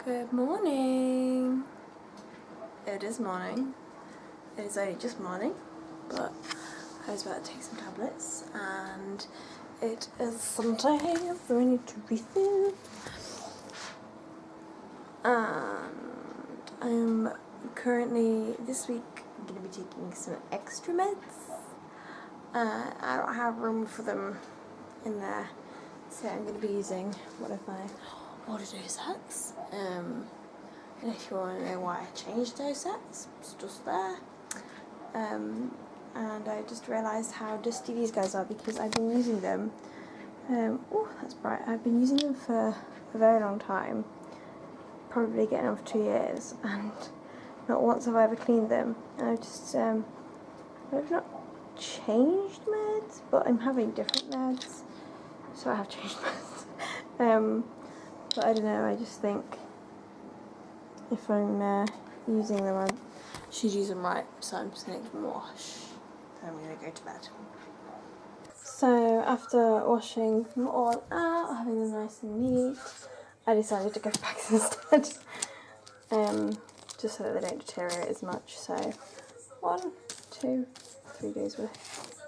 Good morning. It is morning. It is only just morning, but I was about to take some tablets and it is Sunday, so I need to refill. And I'm currently, this week, going to be taking some extra meds. I don't have room for them in there, so I'm going to be using one of my older dose sets. And if you want to know why I changed those sets, it's just there. And I just realised how dusty these guys are because I've been using them. Oh, that's bright. I've been using them for a very long time, probably getting on for 2 years, and not once have I ever cleaned them. And I've just, I've not changed meds, but I'm having different meds, so I have changed meds. But I don't know, I just think if I'm using them, I should use them right, so I'm just going to give them a wash. Then I'm going to go to bed. So after washing them all out, having them nice and neat, I decided to go back instead, just so that they don't deteriorate as much. So 1, 2, 3 days worth.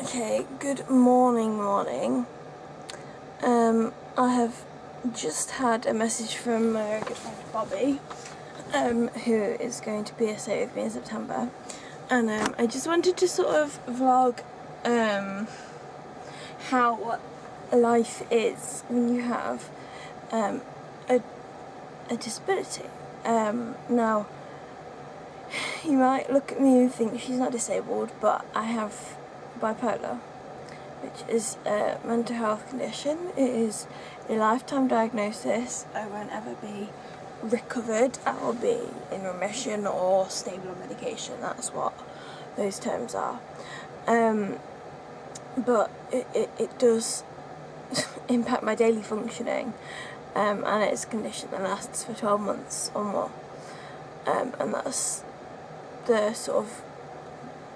Okay, good morning. I have just had a message from my very good friend Bobby, who is going to BSA with me in September, and I just wanted to sort of vlog how life is when you have a disability. Now, you might look at me and think she's not disabled, but I have bipolar, which is a mental health condition. It is a lifetime diagnosis. I won't ever be recovered. I will be in remission or stable on medication. That's what those terms are. But it does impact my daily functioning, and it's a condition that lasts for 12 months or more. And that's the sort of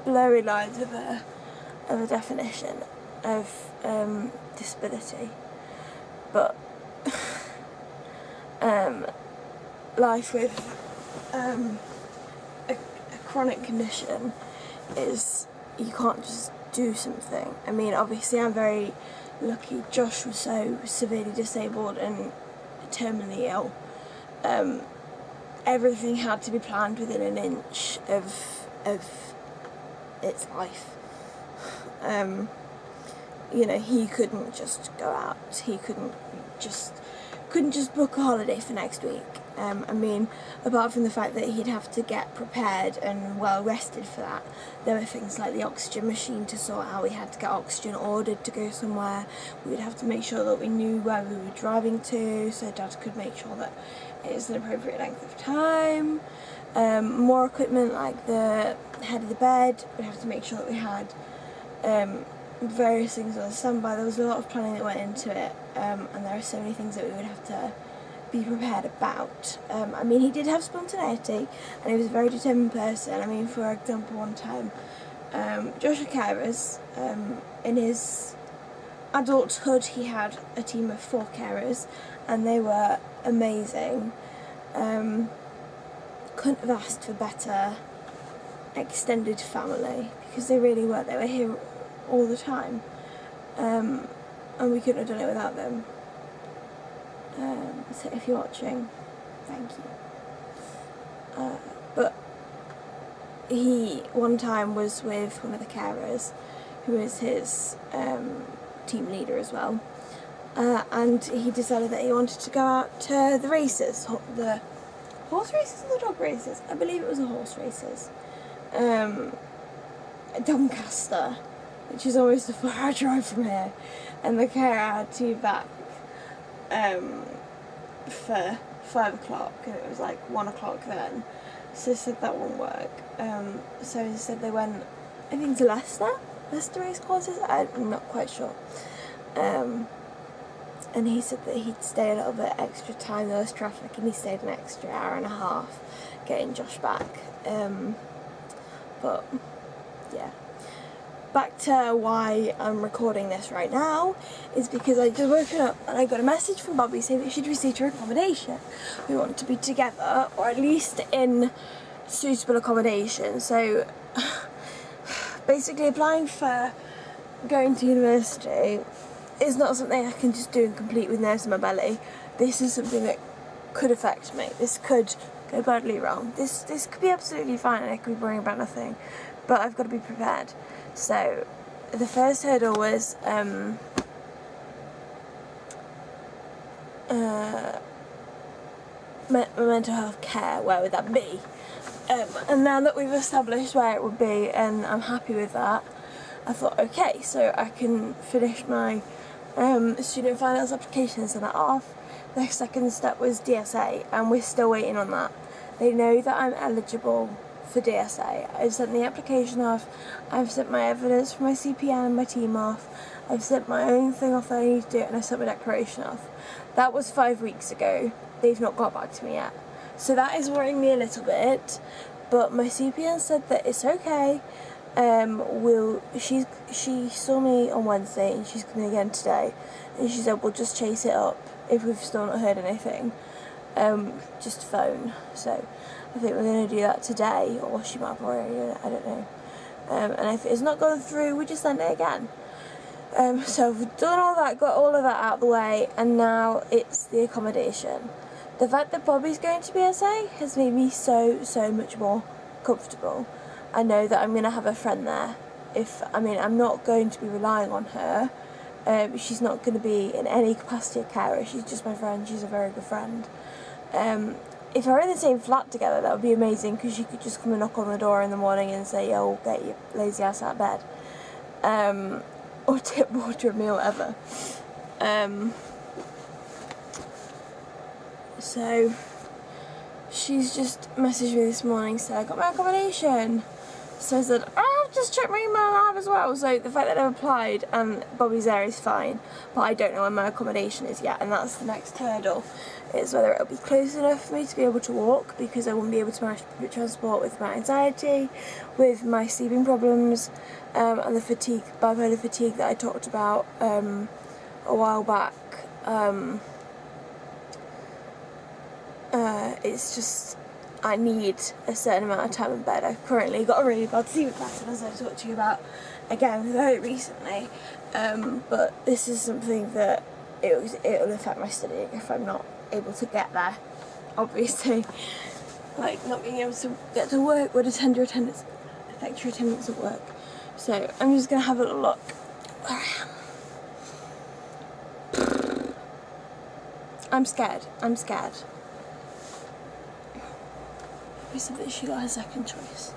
blurry lines of a definition of disability. But life with a chronic condition is, you can't just do something. I mean, obviously I'm very lucky. Josh was so severely disabled and terminally ill. Everything had to be planned within an inch of its life. You know, he couldn't just go out. He couldn't just book a holiday for next week. I mean, apart from the fact that he'd have to get prepared and well rested for that, there were things like the oxygen machine to sort out. We had to get oxygen ordered to go somewhere. We would have to make sure that we knew where we were driving to, so Dad could make sure that it was an appropriate length of time. More equipment like the head of the bed. We'd have to make sure that we had various things on standby. There was a lot of planning that went into it, and there are so many things that we would have to be prepared about. I mean, he did have spontaneity, and he was a very determined person. I mean, for example, one time, Joshua carers, in his adulthood, he had a team of 4 carers, and they were amazing. Couldn't have asked for better extended family, because they really were. They were here all the time, and we couldn't have done it without them. So if you're watching, thank you. But he one time was with one of the carers, who is his team leader as well, and he decided that he wanted to go out to the races, the horse races or the dog races. I believe it was the horse races. Doncaster, which is almost a 4-hour drive from here, and the carer had to be back for 5 o'clock, and it was like 1 o'clock then, so he said that won't work. So he said they went, I think, to Leicester race courses, I'm not quite sure. And he said that he'd stay a little bit extra time. There was traffic, and he stayed an extra hour and a half getting Josh back. But yeah, back to why I'm recording this right now is because I just woken up and I got a message from Bobby saying that she'd received her accommodation. We want to be together, or at least in suitable accommodation. So basically applying for going to university is not something I can just do and complete with nerves in my belly. This is something that could affect me. This could go badly wrong. This could be absolutely fine and I could be worrying about nothing, but I've got to be prepared. So the first hurdle was mental health care. Where would that be? And now that we've established where it would be and I'm happy with that, I thought, okay, so I can finish my student finance application and send that off. The second step was DSA, and we're still waiting on that. They know that I'm eligible for DSA. I've sent the application off, I've sent my evidence for my CPN and my team off, I've sent my own thing off that I need to do, and I sent my declaration off. That was 5 weeks ago. They've not got back to me yet. So that is worrying me a little bit, but my CPN said that it's okay. She saw me on Wednesday and she's coming again today, and she said we'll just chase it up if we've still not heard anything. Just phone. So I think we're going to do that today, or she might have already done it, I don't know. And if it's not gone through, we just send it again. So we've done all that, got all of that out of the way, and now it's the accommodation. The fact that Bobby's going to BSA has made me so much more comfortable. I know that I'm going to have a friend there. I'm not going to be relying on her. She's not going to be in any capacity a carer. She's just my friend. She's a very good friend. If we're in the same flat together, that would be amazing, because she could just come and knock on the door in the morning and say, "Yo, get your lazy ass out of bed," or tip water me or whatever. So she's just messaged me this morning, said I got my accommodation. So I said, I've just checked my email and I have as well. So the fact that I've applied and Bobby's there is fine, but I don't know when my accommodation is yet, and that's the next hurdle, is whether it'll be close enough for me to be able to walk, because I won't be able to manage public transport with my anxiety, with my sleeping problems, and the fatigue, bipolar fatigue that I talked about a while back. It's just, I need a certain amount of time in bed. I've currently got a really bad sleep pattern, as I talked to you about again very recently, but this is something that it'll affect my studying if I'm not able to get there, obviously. Like, not being able to get to work would affect your attendance at work. So I'm just going to have a little look where I am. I'm scared. We said that she got her second choice.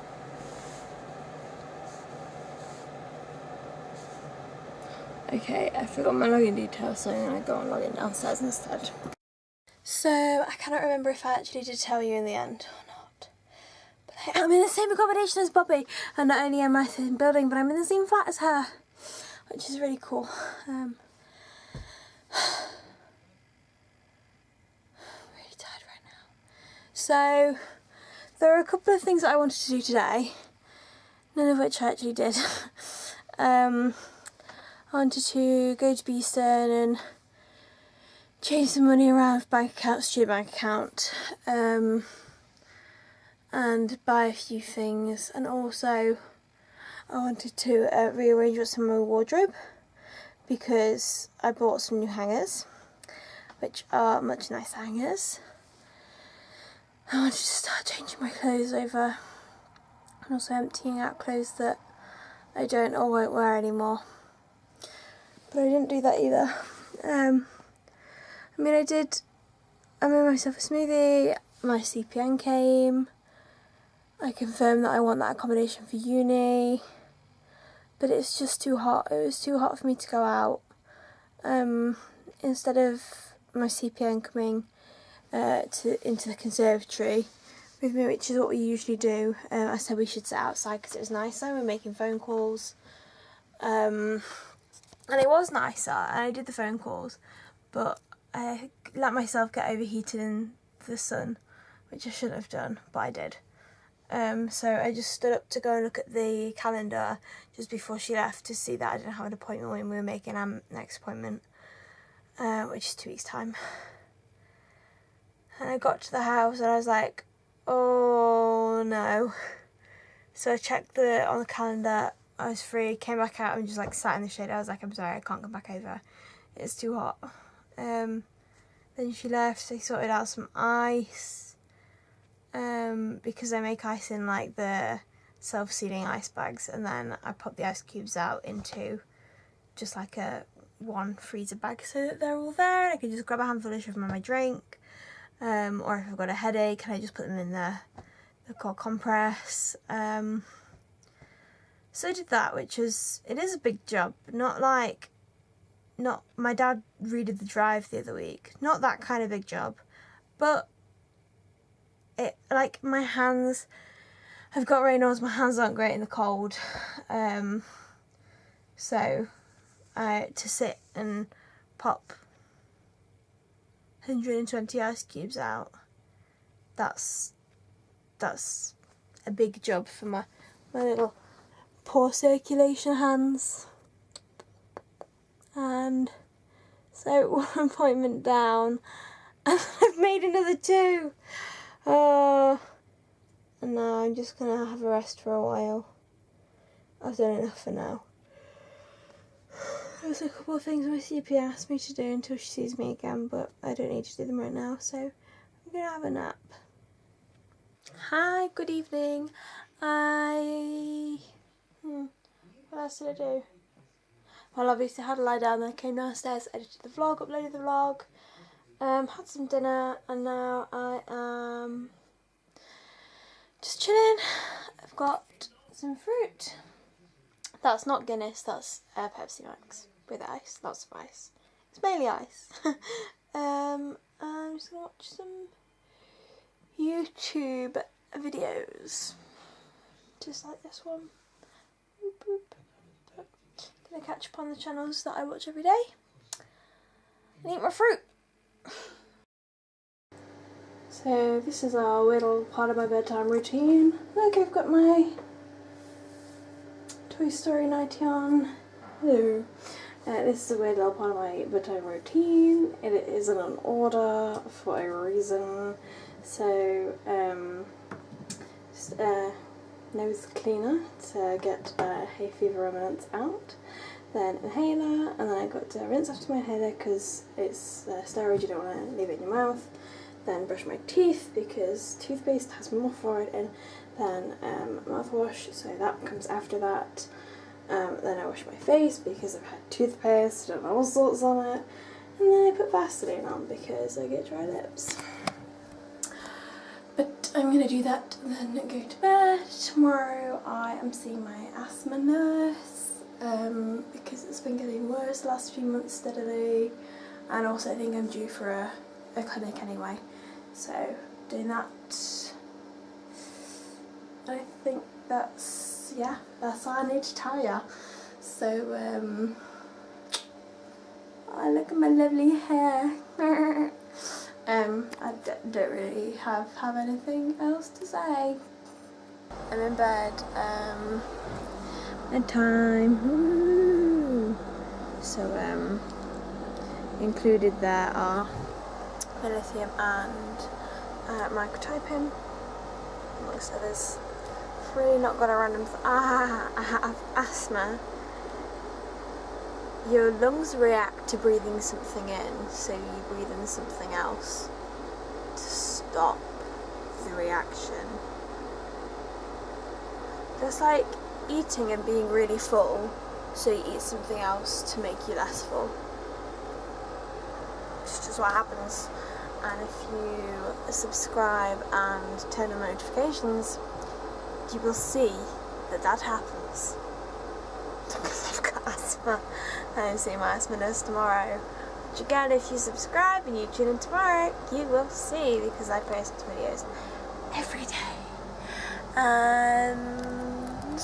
Okay, I forgot my login details, so I'm going to go and log in downstairs instead. So, I cannot remember if I actually did tell you in the end or not. But I'm in the same accommodation as Bobby, and not only am I in the same building, but I'm in the same flat as her, which is really cool. Really tired right now. So, there are a couple of things that I wanted to do today, none of which I actually did. I wanted to go to Beeston and change some money around student bank account, and buy a few things, and also I wanted to rearrange what's in my wardrobe, because I bought some new hangers, which are much nicer hangers. I wanted to start changing my clothes over, and also emptying out clothes that I don't or won't wear anymore. But I didn't do that either. I made myself a smoothie, my CPN came, I confirmed that I want that accommodation for uni, but it's just too hot. It was too hot for me to go out. Instead of my CPN coming into the conservatory with me, which is what we usually do, I said we should sit outside because it was nicer. We're making phone calls, and it was nicer, and I did the phone calls, but I let myself get overheated in the sun, which I shouldn't have done, but I did. So I just stood up to go and look at the calendar just before she left to see that I didn't have an appointment when we were making our next appointment, which is 2 weeks' time. And I got to the house and I was like, oh no. So I checked on the calendar, I was free, came back out and just like sat in the shade. I was like, I'm sorry, I can't come back over. It's too hot. Then she left, I sorted out some ice. Because I make ice in like the self-sealing ice bags, and then I pop the ice cubes out into just like one freezer bag so that they're all there. I can just grab a handful of sugar from my drink, or if I've got a headache, I just put them in the cold compress. So I did that, it is a big job. Not my dad redid the drive the other week. Not that kind of big job, but it, like, my hands, I've got Raynaud's, my hands aren't great in the cold, so to sit and pop 120 ice cubes out, that's a big job for my little poor circulation hands. And so one appointment down, and I've made another 2. And now I'm just gonna have a rest for a while. I've done enough for now. There's a couple of things my CP asked me to do until she sees me again, but I don't need to do them right now, so I'm gonna have a nap. Hi, good evening. What else did I do? Well, obviously I had to lie down, then I came downstairs, edited the vlog, uploaded the vlog, had some dinner, and now I am just chilling. I've got some fruit. That's not Guinness, that's Pepsi Max with ice, lots of ice. It's mainly ice. I'm just gonna watch some YouTube videos, just like this one. Boop, boop. Gonna catch up on the channels that I watch every day and eat my fruit. So this is a little part of my bedtime routine. Look, I've got my Toy Story nightie on. Hello. This is a weird little part of my bedtime routine. It isn't an order for a reason. So just nose cleaner to get hay fever remnants out. Then inhaler, and then I got to rinse after my inhaler because it's steroid, you don't want to leave it in your mouth. Then brush my teeth because toothpaste has more fluoride in than mouthwash, so that comes after that. Then I wash my face because I've had toothpaste and all sorts on it, and then I put Vaseline on because I get dry lips. But I'm going to do that and then go to bed. Tomorrow I am seeing my asthma nurse. Because it's been getting worse the last few months steadily, and also I think I'm due for a clinic anyway, so doing that. I think that's all I need to tell ya. So I look at my lovely hair. I don't really have anything else to say. I'm in bed. Bedtime. Woo. So included there are my lithium and microtyping, amongst others. Really not got a random I have asthma. Your lungs react to breathing something in, so you breathe in something else to stop the reaction. Just like eating and being really full, so you eat something else to make you less full. It's just what happens. And if you subscribe and turn on notifications, you will see that happens. Because I've got asthma, and I'm seeing my asthma nurse tomorrow. Which again, if you subscribe and you tune in tomorrow, you will see, because I post videos every day. And